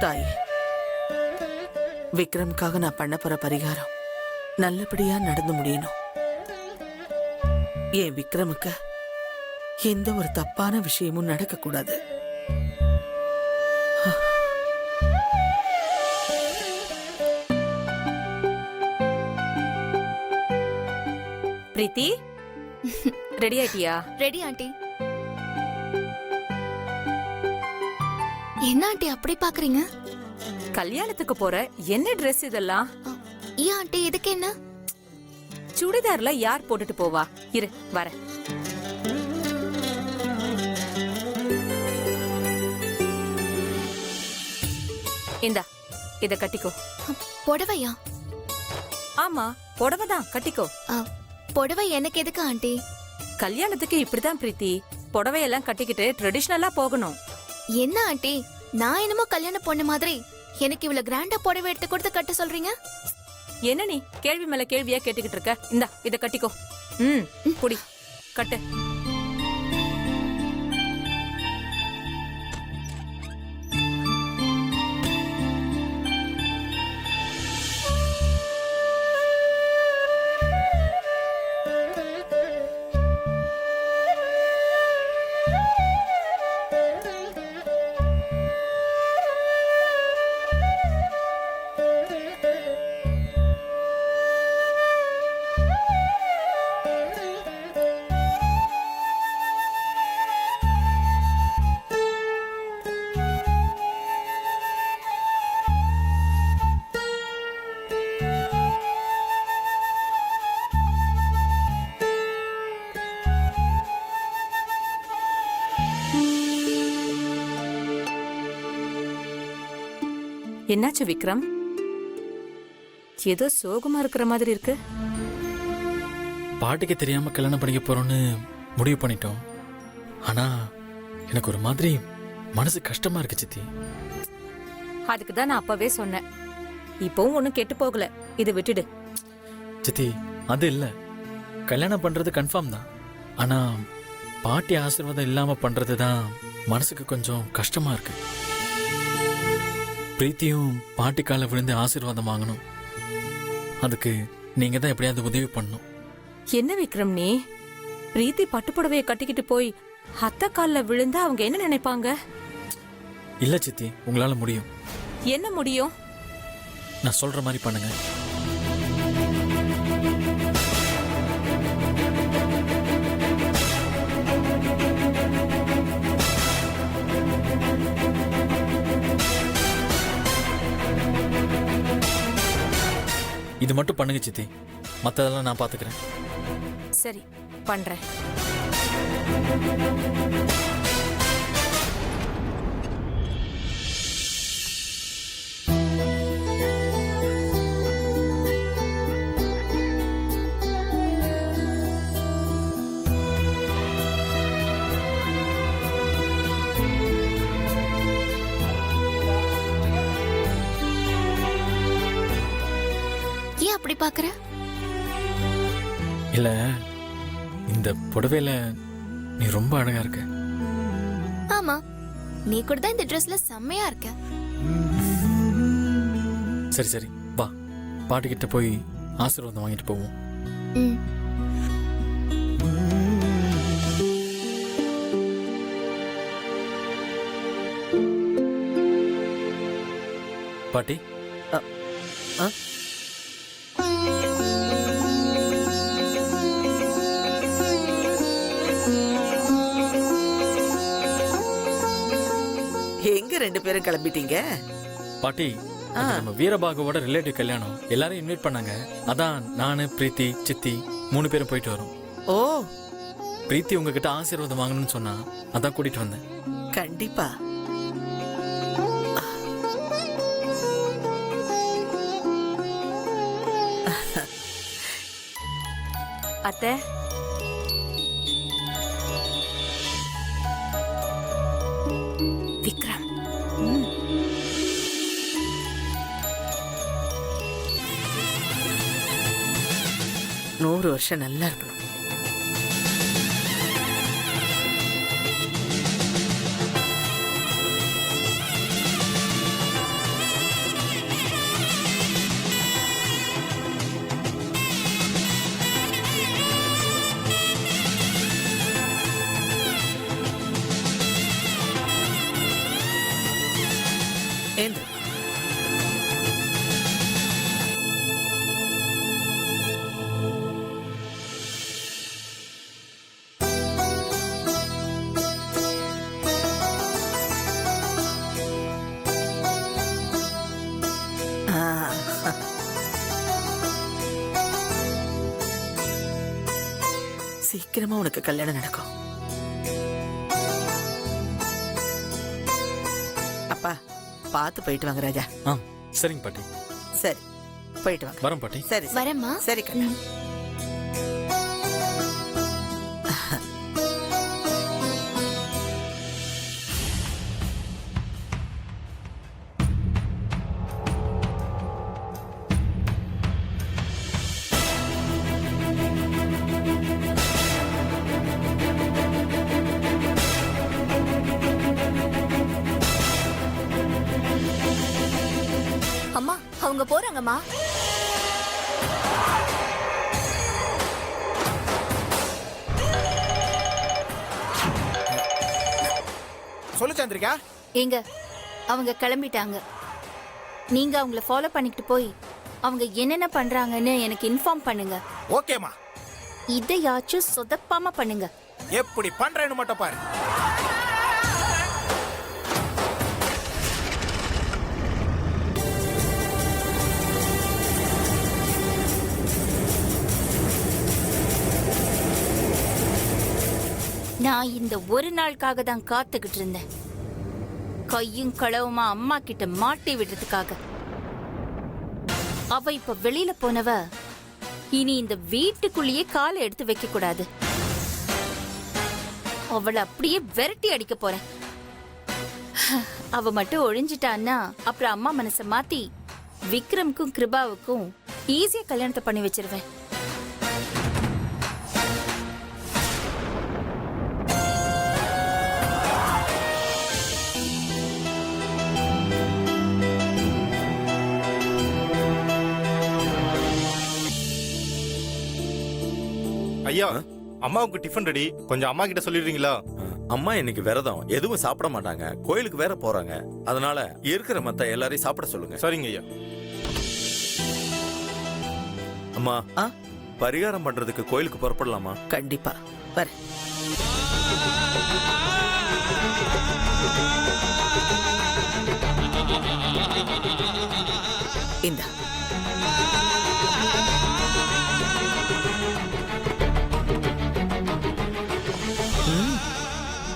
தாய், விக்ரமுக்காக நான் பண்ண போற பரிகாரம் நல்லபடியா நடந்து முடியணும். என் விக்ரமுக்கு எந்த ஒரு தப்பான விஷயமும் நடக்க கூடாது. பிரீத்தி, ரெடி ஆயிட்டியா? Ready aunty. என்ன ஆண்டி அப்படி பாக்குறீங்க? கல்யாணத்துக்கு போற என்ன Dress இதெல்லாம்? ஏன் ஆண்டி இதுக்கு என்ன? சுடிதார்ல யார் போட்டுட்டு போவா? இரு வர. இந்தா இத கட்டிக்கோ. புடவையா? ஆமா, புடவைதான், கட்டிக்கோ. புடவை எனக்கு எதுக்கு ஆண்டி? கல்யாணத்துக்கு இப்படிதான் பிரீத்தி, புடவையெல்லாம் கட்டிக்கிட்டு ட்ரெடிஷனலா போகணும். என்ன ஆண்டி, நான் என்னமோ கல்யாண பொண்ணு மாதிரி எனக்கு இவ்வளவு கிராண்டா புடவை எடுத்து கொடுத்து கட்ட சொல்றீங்க? என்ன நீ கேள்வி மேல கேள்வியா கேட்டுக்கிட்டு இருக்க? இந்தா இத கட்டிக்கோ. புடி, கட்டு. என்னாச்சு விக்ரம்? ஏதோ சோகமா இருக்கிற மாதிரி இருக்கு. பாட்டிக்கு தெரியாம கல்யாணம் பண்ணிக்க போறோம்னு முடிவு பண்ணிட்டோம். ஆனா எனக்கு ஒரு மாதிரி மனசு கஷ்டமா இருக்கு சித்தி. அதுக்கு தான் நான் அப்பவே சொன்னேன். இப்பவும் ஒண்ணும் கெட்டு போகல, இதை விட்டுடு. சித்தி அது இல்ல, கல்யாணம் பண்றது கன்ஃபார்ம் தான். ஆனா பாட்டி ஆசீர்வாதம் இல்லாம பண்றதுதான் மனசுக்கு கொஞ்சம் கஷ்டமா இருக்கு. பிரீத்தியும் பாட்டி கால விழுந்து ஆசீர்வாதம் வாங்கணும். அதுக்கு நீங்க தான் எப்படியாவது உதவி பண்ணணும். என்ன விக்ரம் நீ? பிரீத்தி பட்டுப்புடவைய கட்டிக்கிட்டு போய் அத்த கால்ல விழுந்தா அவங்க என்ன நினைப்பாங்க? இல்ல சித்தி, உங்களால முடியும். என்ன முடியும்? நான் சொல்ற மாதிரி பண்ணுங்க. இது மட்டும் பண்ணுங்க சித்தி, மத்ததெல்லாம் நான் பாத்துக்கிறேன். சரி, பண்றேன். அப்படி பாக்குற? இல்ல, இந்த புடவையில நீ ரொம்ப அழகா இருக்க. ஆமா, நீ கூட தான் இந்த ட்ரெஸ்ல செம்மையா இருக்க. சரி சரி, வா பாட்டிக்கிட்ட போய் ஆசீர்வாதம் வாங்கிட்டு போவோம். பாட்டி, எங்க ரெண்டு பேரும் கிளம்பிட்டீங்க? பாட்டி, நம்ம வீரபாகுவோட ரிலேட்டிவ் கல்யாணம், எல்லாரும் இன்வைட் பண்ணாங்க. அதான் நானு, பிரீத்தி, சித்தி 3 பேரும் போயிட்டு வரோம். ஓ, பிரீத்தி உங்ககிட்ட ஆசீர்வாதம் வாங்கணும்னு சொன்னா, அதான் கூட்டிட்டு வந்தேன். கண்டிப்பா. அத்தை, விக்ரம், 100 வருஷம் நல்லா இருக்கணும். சீக்கிரமா உனக்கு கல்யாணம் நடக்கும். அப்பா பார்த்து போயிட்டு வாங்க ராஜா. ஆ சரிங்க பாட்டி. சரி போயிட்டு வாங்க. வரோம் பாட்டி. சரி சரி. வரேம்மா. சரி கண்ணா. அம்மா அவங்க போறாங்கம்மா. சொல்லு சந்திரிகா. ஏங்க அவங்க கிளம்பிட்டாங்க. நீங்க அவங்கள ஃபாலோ பண்ணிக்கிட்டு போய் அவங்க என்னென்ன பண்றாங்கன்னு எனக்கு இன்ஃபார்ம் பண்ணுங்க. ஓகேமா. இதையாச்சும் சொதப்பாம பண்ணுங்க. எப்படி பண்றேன்னு மட்டும் பாரு. நான் இந்த ஒரு நாளுக்காக தான் காத்துக்கிட்டு இருந்தேன். கையும் களவுமா அம்மா கிட்ட மாட்டி விடுறதுக்காக. அவ இப்ப வெளியில போனவ இனி இந்த வீட்டுக்குள்ளேயே காலை எடுத்து வைக்க கூடாது. அவளை அப்படியே விரட்டி அடிக்க போறேன். அவ மட்டும் ஒழிஞ்சிட்டான்னா அப்புறம் அம்மா மனசை மாத்தி விக்ரம்க்கும் கிருபாவுக்கும் ஈஸியா கல்யாணத்தை பண்ணி வச்சிருவேன். ஐயா, அம்மாவுக்கு டிஃபன் ரெடி. கொஞ்சம் அம்மா கிட்ட சொல்லிடுறீங்களா? அம்மா இன்னைக்கு விரதம், எதுவும் சாப்பிட மாட்டாங்க. கோயிலுக்கு வேற போறாங்க. அதனால இருக்கிற மத்த எல்லாரையும் சாப்பிட சொல்லுங்க. சரிங்க ஐயா. அம்மா பரிகாரம் பண்றதுக்கு கோயிலுக்கு புறப்படலாமா? கண்டிப்பா வர. இந்தா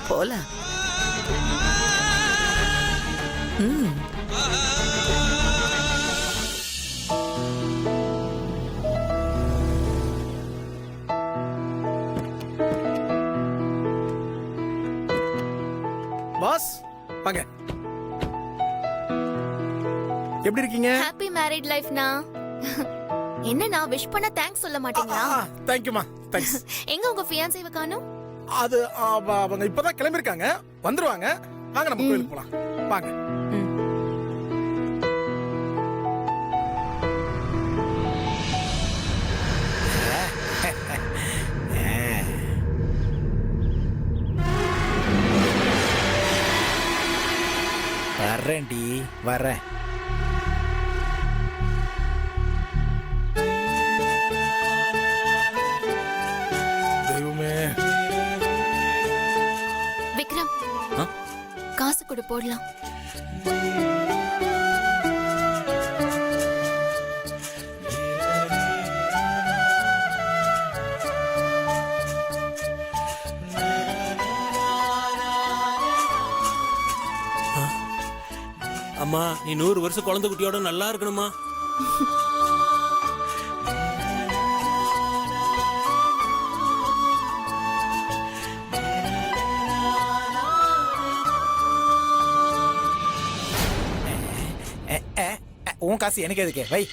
போலாம். பாஸ் வாங்க. எப்படி இருக்கீங்க? ஹாப்பி மேரிட் லைஃப்னா. என்னண்ணா விஷ் பண்ண தேங்க்ஸ் சொல்ல மாட்டீங்களா? தேங்க்யூமா. தேங்க்ஸ். எங்க உங்க ஃபியான்சேவை காணோம்? அது அவங்க இப்பதான் கிளம்பிருக்காங்க. வந்துருவாங்க. வாங்க நம்ம கோயிலுக்கு போலாம். வாங்க. வரேன்டி வரேன். தெய்வமே. விக்ரம் காசு கொடு போடலாம். அம்மா நீ 100 வருஷம் குழந்தை குட்டியோட நல்லா இருக்கணுமா? உன் காசு எனக்கு எதுக்கு? வை.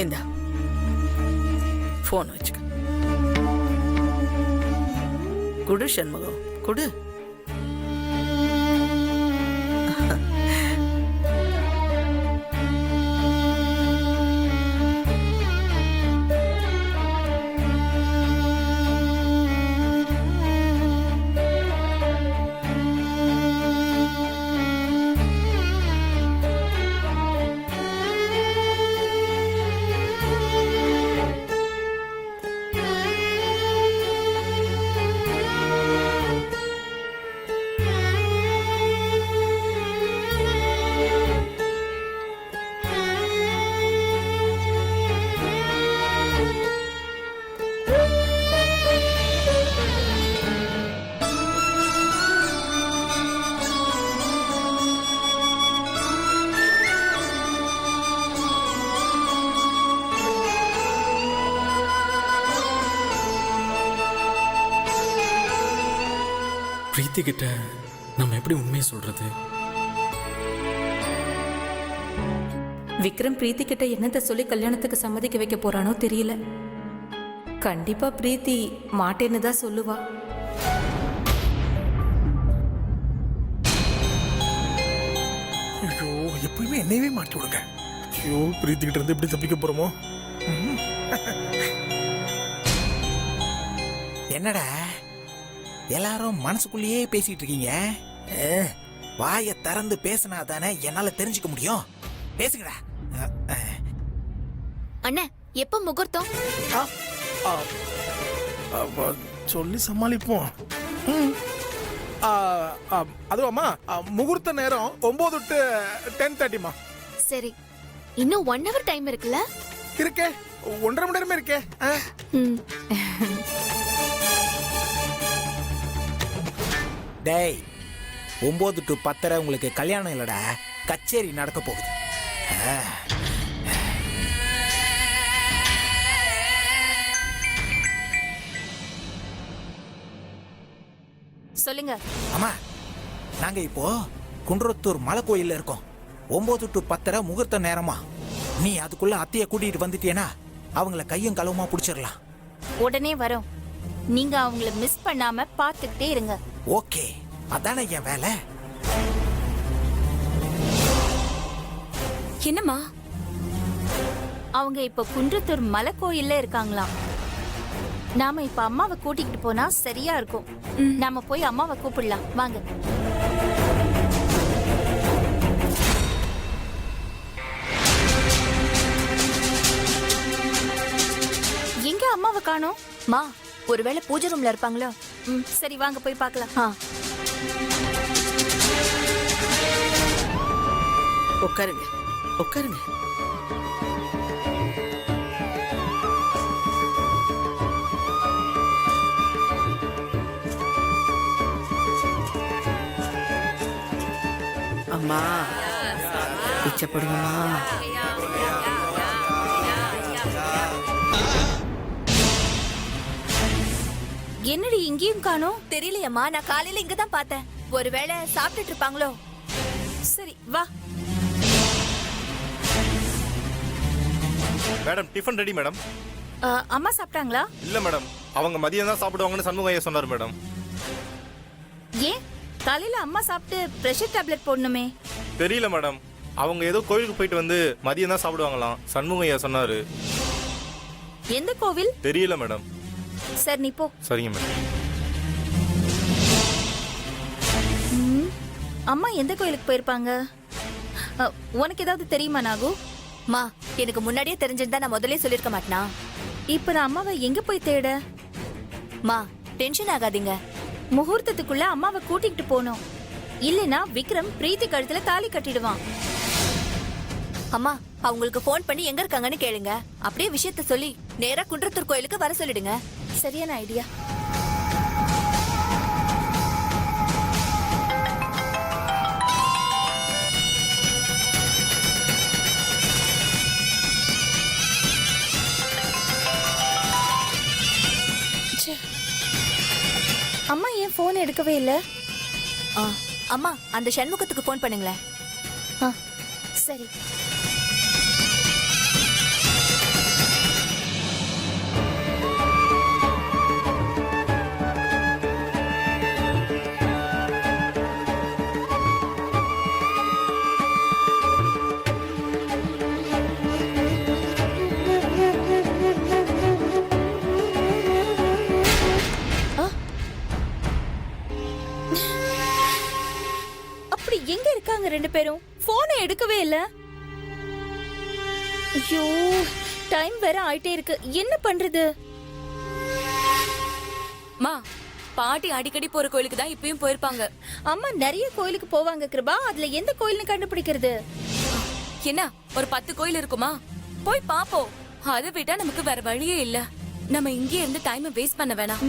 இந்தா போன் வச்சுக்க. குடு சண்முகம் குடு. பிரீத்தி கிட்ட நம்ம எப்படி உண்மையை சொல்றது? விக்ரம் பிரீத்தி கிட்ட என்னத்த சொல்லி கல்யாணத்துக்கு சம்மதிக்க வைக்க போறானோ தெரியல. கண்டிப்பா பிரீத்தி மாட்டேன்னு தான் சொல்லுவா. ஐயோ எப்பயுமே என்னையவே மாட்டி விடுங்க. ஐயோ பிரீத்திக்கிட்ட இருந்து எப்படி தப்பிக்க போறோமோ? என்னடா எல்லாரும் மனசுக்குள்ளேயே பேசிட்டு இருக்கீங்க? வாயை திறந்து பேசினா தானே என்னால தெரிஞ்சுக்க முடியும். பேசுங்கடா. அண்ணே எப்ப முகூர்த்தம்? சொல்லி சமாளிப்போம். அதுவாம்மா முகூர்த்த நேரம் 9 to 10:30மா. சரி, இன்னும் 1 hour டைம் இருக்குல்ல? இருக்கே, 1.5 மணி நேரமே இருக்கே. டேய் 9 to 10 உங்களுக்கு கல்யாணம் இல்லடா, கச்சேரி நடக்க போகுது. சொல்லுங்க. அம்மா, நாங்க இப்போ குன்றத்தூர் மலை கோயில்ல இருக்கோம். 9 to 10 முகூர்த்த நேரமா. நீ அதுக்குள்ள அத்தைய கூட்டிட்டு வந்துட்டேனா அவங்கள கையும் களவுமா புடிச்சிடலாம். உடனே வரோம். நீங்க அவங்கள மிஸ் பண்ணாம பாத்துக்கிட்டே இருங்க. ஓகே, அதானே என் வேலை. என்னம்மா? அவங்க இப்ப குன்றத்தூர் மலை கோயில்ல இருக்காங்களாம். நாம இப்ப அம்மாவை கூட்டிக்கிட்டு போனா சரியா இருக்கும். நாம போய் அம்மாவை கூப்பிடலாம் வாங்க. எங்க அம்மாவை காணோம்? மா, ஒருவேளை பூஜை ரூம்ல இருப்பாங்களோ? சரி வாங்க போய் பார்க்கலாம். உட்காருங்க உட்காருங்க. அம்மா பிச்சப்படுங்கம்மா. என்னடி இங்கேயும் காணோம்? தெரியலையம்மா, நான் காலையில இங்க தான் பார்த்தேன். ஒருவேளை சாப்பிட்டுட்டு இருப்பாங்களோ? சரி வா. Madam tiffin ready madam. அம்மா சாப்பிட்டாங்களா? இல்ல மேடம், அவங்க மதியம் தான் சாப்பிடுவாங்கன்னு சண்முகம் ஐயா சொன்னார் மேடம். ஏன் காலையில அம்மா சாப்பிட்டு பிரஷர் டேப்லெட் போடணுமே? தெரியல மேடம், அவங்க ஏதோ கோயிலுக்கு போயிட்டு வந்து மதியம் தான் சாப்பிடுவாங்களாம் சண்முகம் ஐயா சொன்னாரு. எந்த கோவில்? தெரியல மேடம். சரி நீ போ. சரிங்க மேடம். அம்மா எந்த கோயிலுக்கு போயிருப்பாங்க? உனக்கு ஏதாவது தெரியுமா நாகு? மா, எனக்கு முன்னாடியே தெரிஞ்சிருந்தா நான் முதல்ல சொல்லிருக்க மாட்டேனா? இப்ப நான் அம்மாவை எங்க போய் தேட? மா, டென்ஷன் ஆகாதீங்க. முகூர்த்தத்துக்குள்ள அம்மாவை கூட்டிகிட்டு போனோம். இல்லனா விக்ரம் பிரீத்தி கழுத்துல தாலி கட்டிடுவான். அம்மா, அவங்களுக்கு போன் பண்ணி எங்க இருக்காங்கன்னு கேளுங்க. அப்படியே விஷயத்த சொல்லி நேரா குன்றத்தூர் கோயிலுக்கு வர சொல்லிடுங்க. சரியான ஐடியா. அம்மா ஏன் போன் எடுக்கவே இல்ல? அம்மா, அந்த சண்முகத்துக்கு போன் பண்ணுங்களேன். சரி. அப்படி எங்க இருக்காங்க ரெண்டு பேரும்? போனை எடுக்கவே இல்ல. ஐயோ, டைம் வேற ஆயிட்டே இருக்கு. என்ன பண்றது? மா, பாட்டி அடிக்கடி போற கோயிலுக்கு தான் இப்பயும் போயிருப்பாங்க. அம்மா நிறைய கோயிலுக்கு போவாங்க கிருபா. அதுல எந்த கோயில்னு கண்டுபிடிக்கிறது? என்ன, ஒரு 10 கோயில் இருக்குமா? போய் பாப்போம். அதை விட்டா நமக்கு வேற வழியே இல்ல. நம்ம இங்கே இருந்து டைம் வேஸ்ட் பண்ண வேணாம்.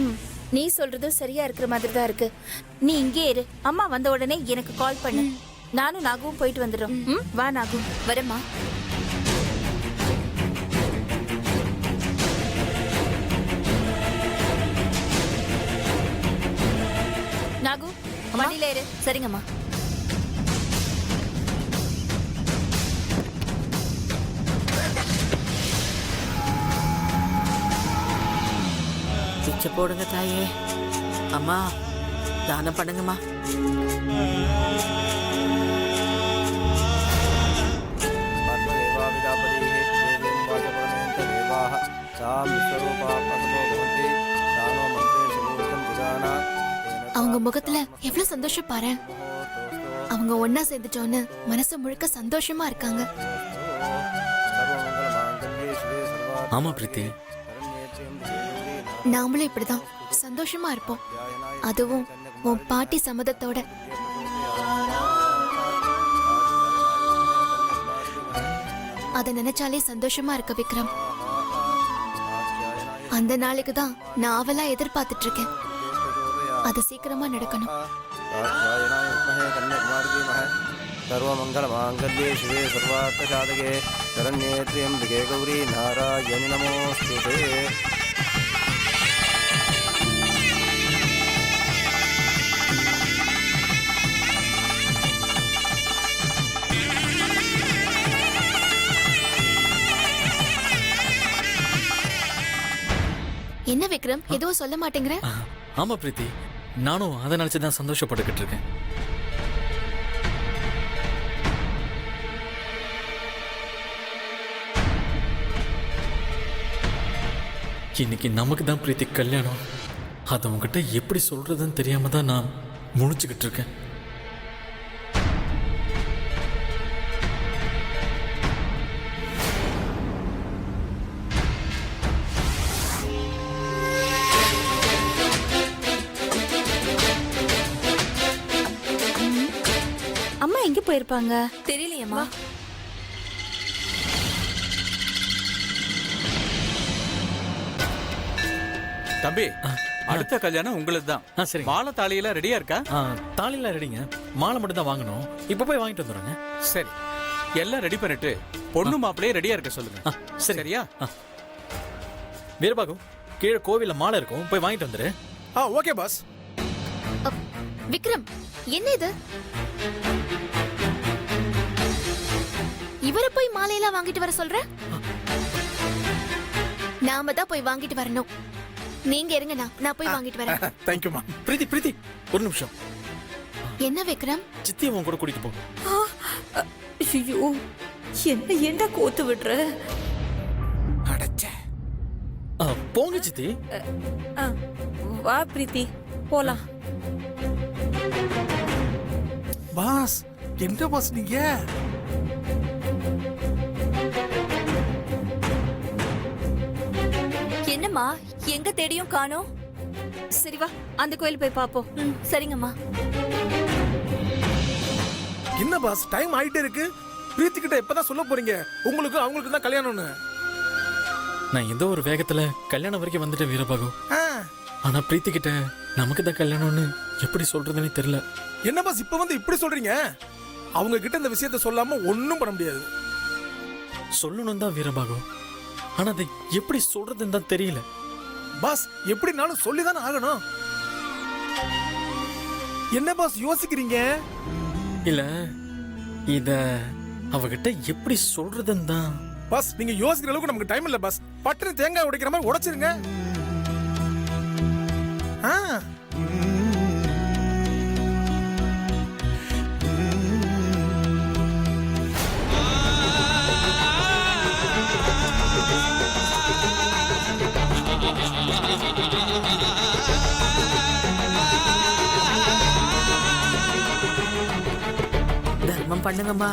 நீ சொல்றது சரியா இருக்கிற மாதிரி தான் இருக்கு. நீ இங்கே இரு. அம்மா வந்த உடனே எனக்கு கால் பண்ணு. நானும் நாகவும் போயிட்டு வந்துடுறோம். வா நாகு. வரேம்மா. நாகு வண்டியில ஏறு. சரிங்கம்மா. பிச்சை போடுங்க தாயே. அம்மா தானம் பண்ணுங்கம்மா. அவங்க முகத்துல எவ்வளவு சந்தோஷம் பாரு. அவங்க ஒன்னா சேர்ந்துட்டோன்னு மனசு முழுக்க சந்தோஷமா இருக்காங்க. ஆமா பிரீத்தி, நாமளும் இப்படிதான் சந்தோஷமா இருப்போம். அதுவும் உன் பாட்டி சம்மதத்தோட. அத நினைச்சாலே சந்தோஷமா இருக்க விக்ரம். அந்த நாளைக்கு தான் நான் ஆவலா எதிர்பார்த்துட்டு இருக்கேன். அது சீக்கிரமா நடக்கணும். சர்வமங்கல மாங்கல்யே சிவே சர்வார்த்த சாதகே சரண்யே த்ரியம்பிகே கௌரி நாராயணி நமோஸ்துதே. என்ன விக்ரம், எதுவும் சொல்ல மாட்டேங்கிற? ஆமா பிரீத்தி, நானும் அதை நினைச்சுதான் சந்தோஷப்பட்டுக்கிட்டு இருக்கேன். இன்னைக்கு நமக்கு தான் பிரீத்தி கல்யாணம். அதை உங்ககிட்ட எப்படி சொல்றதுன்னு தெரியாம தான் நான் முழிச்சுக்கிட்டு இருக்கேன். அம்மா எங்க போயிருப்பாங்க? தெரியலையம்மா. தம்பி, அடுத்த கல்யாணம் உங்களுக்கு தான். சரி, மாலை தாலியெல்லாம் ரெடியா இருக்கா? தாலிலாம் ரெடிங்க, மாலை மட்டும் தான் வாங்கணும். இப்போ போய் வாங்கிட்டு வந்துடுறேங்க. சரி, எல்லாம் ரெடி பண்ணிட்டு பொண்ணு மாப்பிளையே ரெடியா இருக்க சொல்லுங்க. சரியா? வீரபாகு, கீழே கோவில்ல மாலை இருக்கும், போய் வாங்கிட்டு வந்துரு. Okay pass. விக்ரம், என்ன இது? இவரை போய் மாலையெல்லாம் வாங்கிட்டு வர சொல்ற? நாம தான் போய் வாங்கிட்டு வரணும். நீங்க இருங்கண்ணா, நான் போய் வாங்கிட்டு வரேன். தேங்க்யூமா. பிரீத்தி பிரீத்தி, ஒரு நிமிஷம். என்ன விக்ரம்? சித்தி உன் கூட கூட்டிட்டு போ. ஐயோ, என்ன ஏண்டா கோத்து விடுற? அடச்ச. போங்க சித்தி. வா பிரீத்தி, போலாம். பாஸ், என்ன பாஸ் நீங்க? என்னம்மா, எங்க தேடியும் காணோம். சரி வா, அந்த கோயில் போய் பாப்போம். சரிங்கம்மா. என்ன பாஸ், டைம் ஆயிட்டே இருக்கு. பிரீத்தி கிட்ட எப்பதான் சொல்ல போறீங்க உங்களுக்கு அவங்களுக்கு தான் கல்யாணம்னு? நான் ஏதோ ஒரு வேகத்துல கல்யாணம் வரைக்கும் வந்துட்டேன் வீரபாகு. ஆனா பிரீத்தி கிட்ட நமக்கு தான் கல்யாணம்னு எப்படி சொல்றதுன்னு தெரியல. என்ன பாஸ் இப்ப வந்து இப்படி சொல்றீங்க? அவங்க கிட்ட இந்த விஷயத்த சொல்லாம ஒண்ணும் பண்ண முடியாது. சொல்லணும் தான் வீரபாகு, ஆனா அதை எப்படி சொல்றதுன்னு தான் தெரியல. பாஸ், எப்படினாலும் சொல்லிதானே ஆகணும். என்ன பாஸ் யோசிக்கிறீங்க? இல்ல, இத அவகிட்ட எப்படி சொல்றதுன்னு தான். பாஸ், நீங்க யோசிக்கிற அளவுக்கு நமக்கு டைம் இல்ல பாஸ். பட்டுன்னு தேங்காய் உடைக்கிற மாதிரி உடைச்சிருங்க. தர்மம் பண்ணுங்கம்மா.